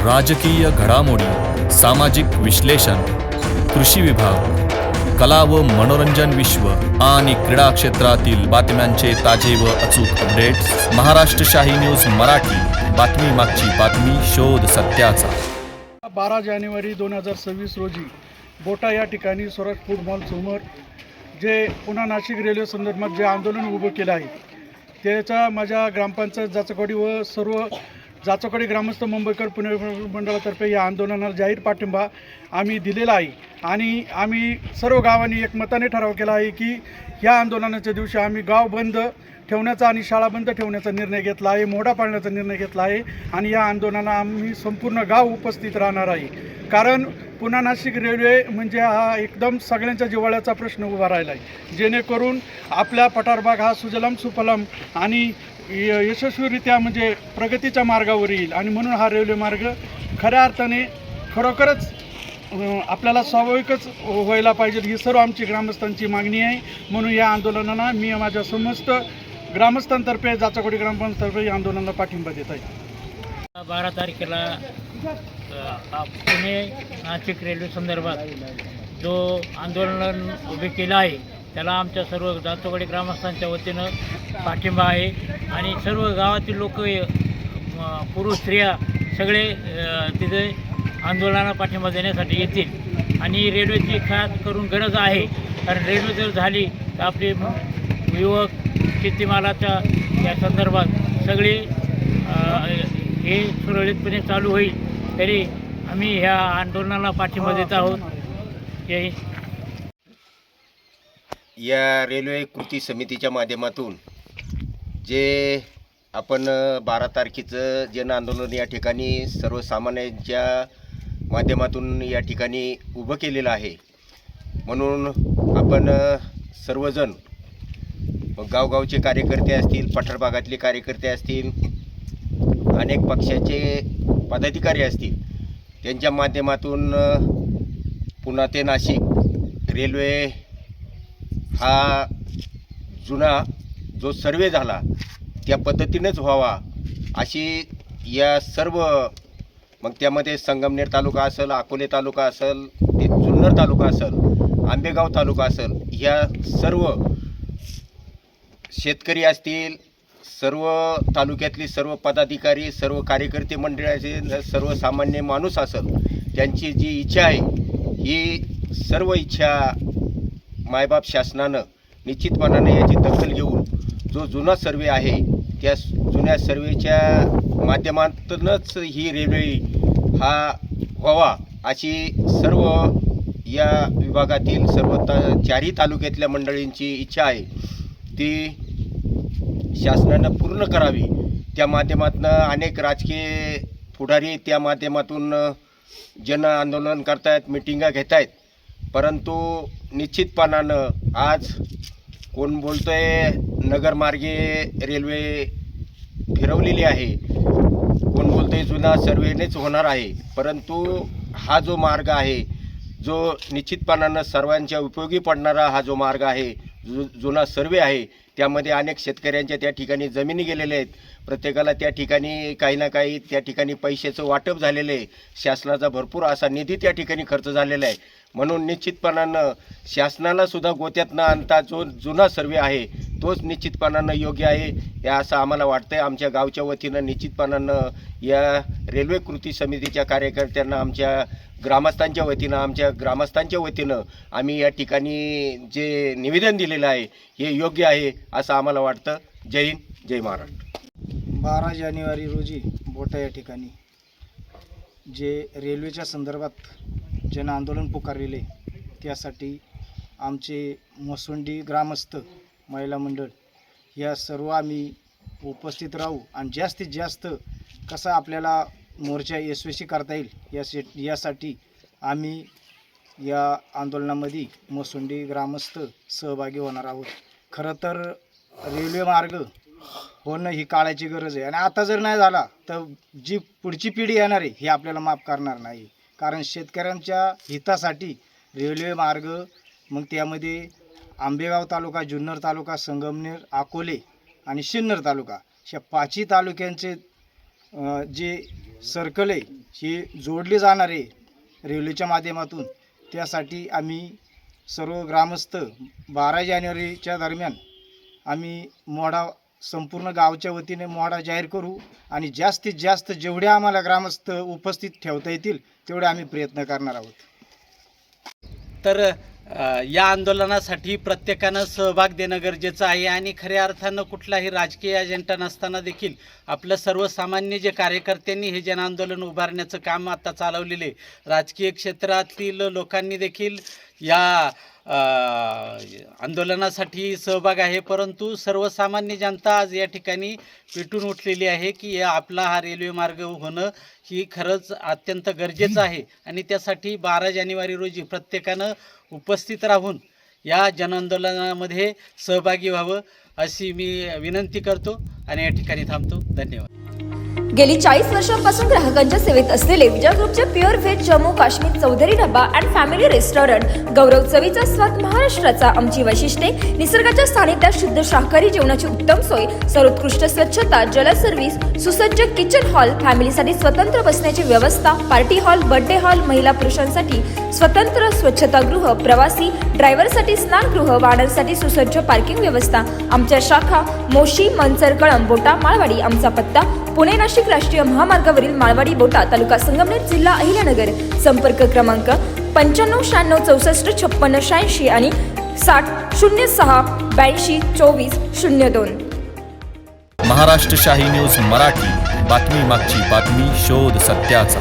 राजकीय घडामोडी, सामाजिक विश्लेषण, कृषी विभाग, कला व मनोरंजन विश्व आणि क्रीडा क्षेत्रातील बातम्यांचे ताजे व अचूक अपडेट्स महाराष्ट्र शाही न्यूज मराठी. बातमी मागची बातमी, शोध सत्याचा. 12 जानेवारी 2026 रोजी बोटा या ठिकाणी स्वराज फूड मॉल समोर जे पुन्हा नाशिक रेल्वे संदर्भात जे आंदोलन उभं केलं आहे त्याचा माझ्या ग्रामपंचायत जाचकवाडी व सर्व जाचकवाडी ग्रामस्थ मुंबईकर पुणे मंडळातर्फे या आंदोलनाला जाहीर पाठिंबा आम्ही दिलेला आहे. आणि आम्ही सर्व गावांनी एकमताने ठराव केला आहे की या आंदोलनाच्या दिवशी आम्ही गाव बंद ठेवण्याचा आणि शाळा बंद ठेवण्याचा निर्णय घेतला आहे, मोडा पाडण्याचा निर्णय घेतला आहे. आणि या आंदोलनाला आम्ही संपूर्ण गाव उपस्थित राहणार आहे. कारण पुन्हा नाशिक रेल्वे म्हणजे हा एकदम सगळ्यांच्या जिव्हाळ्याचा प्रश्न उभा राहिला आहे, जेणेकरून आपल्या पठारभाग हा सुजलाम सुफलाम आणि यशस्वीरित्या म्हणजे प्रगतीच्या मार्गावर येईल. आणि म्हणून हा रेल्वे मार्ग खऱ्या अर्थाने खरोखरच आपल्याला स्वाभाविकच व्हायला पाहिजे, ही सर्व आमची ग्रामस्थांची मागणी आहे. म्हणून या आंदोलनाला मी माझ्या समस्त ग्रामस्थांतर्फे जाचकवाडी ग्रामपंचायतर्फे या आंदोलनाला पाठिंबा देत आहे. 12 तारखेला पुणे नाशिक रेल्वे संदर्भात जो आंदोलन उभे केलं आहे त्याला आमच्या सर्व जाचकवाडी ग्रामस्थांच्या वतीनं पाठिंबा आहे. आणि सर्व गावातील लोक, पुरुष स्त्रिया सगळे तिथे आंदोलनाला पाठिंबा देण्यासाठी येतील. आणि रेल्वेची खास करून गरज आहे, कारण रेल्वे जर झाली तर आपले युवक शेतीमालाच्या या संदर्भात सगळे हे सुरळीतपणे चालू होईल. तरी आम्ही ह्या आंदोलनाला पाठिंबा देत आहोत. जय हिंद. या रेल्वे कृती समितीच्या माध्यमातून जे आपण 12 तारखेचं जन आंदोलन या ठिकाणी सर्वसामान्यांच्या माध्यमातून या ठिकाणी उभं केलेलं आहे. म्हणून आपण सर्वजण गावगावचे कार्यकर्ते असतील, पठार भागातले कार्यकर्ते असतील, अनेक पक्षाचे पदाधिकारी असतील, त्यांच्या माध्यमातून पुणा ते नाशिक रेल्वे हा जुना जो सर्वे झाला त्या पद्धतीनेच व्हावा अशी या सर्व, मग त्यामध्ये संगमनेर तालुका असेल, अकोले तालुका असेल, ते जुन्नर तालुका असेल, आंबेगाव तालुका असेल, ह्या सर्व शेतकरी असतील, सर्व तालुक्यातली सर्व पदाधिकारी, सर्व कार्यकर्ते मंडळाचे, सर्वसामान्य माणूस असेल, त्यांची जी इच्छा आहे ही सर्व इच्छा मायबाप शासनानं निश्चितपणाने याची दखल घेऊन जो जुना सर्वे आहे त्या जुन्या सर्वेच्या माध्यमातूनच ही रेल्वे हा व्हावा अशी सर्व या विभागातील सर्व चारही तालुक्यातल्या मंडळींची इच्छा आहे. ती शासनानं पूर्ण करावी. त्या माध्यमातून अनेक राजकीय पुढारी त्या माध्यमातून जन आंदोलन करतायत, मिटिंगा घेत आहेत. परंतु निश्चितपणानं आज कोण बोलतोय नगरमार्गे रेल्वे फिरवलेली आहे, कोण बोलतोय जुना सर्वेनेच होणार आहे. परंतु हा जो मार्ग आहे, जो निश्चितपणानं सर्वांच्या उपयोगी पडणारा हा जो मार्ग आहे, जुना सर्वे आहे, त्यामध्ये अनेक शेतकऱ्यांच्या त्या ठिकाणी जमिनी गेलेल्या आहेत. प्रत्येकाला त्या ठिकाणी काही ना काही त्या ठिकाणी पैशाचं वाटप झालेलं आहे. शासनाचा भरपूर असा निधी त्या ठिकाणी खर्च झालेला आहे. म्हणून निश्चितपणानं शासनाला सुद्धा गोत्यात न आणता जो जुना सर्वे आहे तोच निश्चितपणानं योग्य आहे या असं आम्हाला वाटतं आहे. आमच्या गावच्या वतीनं निश्चितपणानं या रेल्वे कृती समितीच्या कार्यकर्त्यांना, आमच्या ग्रामस्थांच्या वतीनं, आमच्या ग्रामस्थांच्या वतीनं आम्ही या ठिकाणी जे निवेदन दिलेलं आहे हे योग्य आहे असं आम्हाला वाटतं. जय हिंद, जय महाराष्ट्र. 12 जानेवारी रोजी बोटा या ठिकाणी जे रेल्वेच्या संदर्भात जन आंदोलन पुकारलेले, त्यासाठी आमचे मसुंडी ग्रामस्थ, महिला मंडळ या सर्व आम्ही उपस्थित राहू. आणि जास्तीत जास्त कसा आपल्याला मोर्चा यशस्वी करता येईल यासाठी आम्ही या आंदोलनामध्ये मसुंडी ग्रामस्थ सहभागी होणार आहोत. खरं तर रेल्वे मार्ग होणं ही काळाची गरज आहे. आणि आता जर नाही झाला तर जी पुढची पिढी येणार आहे ही आपल्याला माफ करणार नाही. कारण शेतकऱ्यांच्या हितासाठी रेल्वे मार्ग, मग त्यामध्ये आंबेगाव तालुका, जुन्नर तालुका, संगमनेर, अकोले आणि सिन्नर तालुका, ह्या 5ही तालुक्यांचे जे सर्कल आहे हे जोडले जाणार आहे रेल्वेच्या माध्यमातून, त्यासाठी आम्ही सर्व ग्रामस्थ 12 जानेवारीच्या दरम्यान आम्ही मोहडा संपूर्ण गावच्या वतीने मोहडा जाहीर करू आणि जास्तीत जास्त जेवढे आम्हाला ग्रामस्थ उपस्थित ठेवता येतील तेवढे आम्ही प्रयत्न करणार आहोत. तर या आंदोलनासाठी प्रत्येकानं सहभाग देणं गरजेचं आहे आणि खऱ्या अर्थानं कुठलाही राजकीय अजेंडा नसताना देखील आपलं सर्वसामान्य जे कार्यकर्त्यांनी हे जनआंदोलन उभारण्याचं काम आता चालवलेले, राजकीय क्षेत्रातील लोकांनी देखील या आंदोलनासाठी सहभाग आहे. परंतु सर्वसामान्य जनता आज या ठिकाणी पेटून उठलेली आहे की आपला हा रेल्वे मार्ग होणं ही खरंच अत्यंत गरजेचं आहे आणि त्यासाठी 12 जानेवारी रोजी प्रत्येकानं उपस्थित राहून या जनआंदोलनामध्ये सहभागी व्हावं अशी मी विनंती करतो आणि या ठिकाणी थांबतो. धन्यवाद. गेली 40 वर्षांपासून ग्राहकांच्या सेवेत असलेले विजय ग्रुपचे pure veg Jammu Kashmir Chaudhary dhaba and family restaurant गौरव चवीचा स्वाद महाराष्ट्राचा आमची वैशिष्ट्ये निसर्गाच्या सानिध्यात शुद्ध शाकाहारी जेवणाची उत्तम सोय सर्वोत्कृष्ट स्वच्छता जल सर्व्हिस सुसज्ज किचन हॉल फॅमिलीसाठी स्वतंत्र बसण्याची व्यवस्था पार्टी हॉल बर्थडे हॉल महिला पुरुषांसाठी स्वतंत्र स्वच्छतागृह प्रवासी ड्रायव्हरसाठी स्नानगृह वाहनांसाठी सुसज्ज पार्किंग व्यवस्था आमच्या शाखा मोशी मनसर कळंब बोटा माळवाडी आमचा पत्ता पुणे नाशिक राष्ट्रीय महामार्गावरील माळवाडी बोटा तालुका संगमनेर जिल्हा अहिल्यानगर संपर्क क्रमांक 9596645686 आणि 6006822402. महाराष्ट्र शाही न्यूज मराठी, बातमी मागची बातमी, शोध सत्याचा.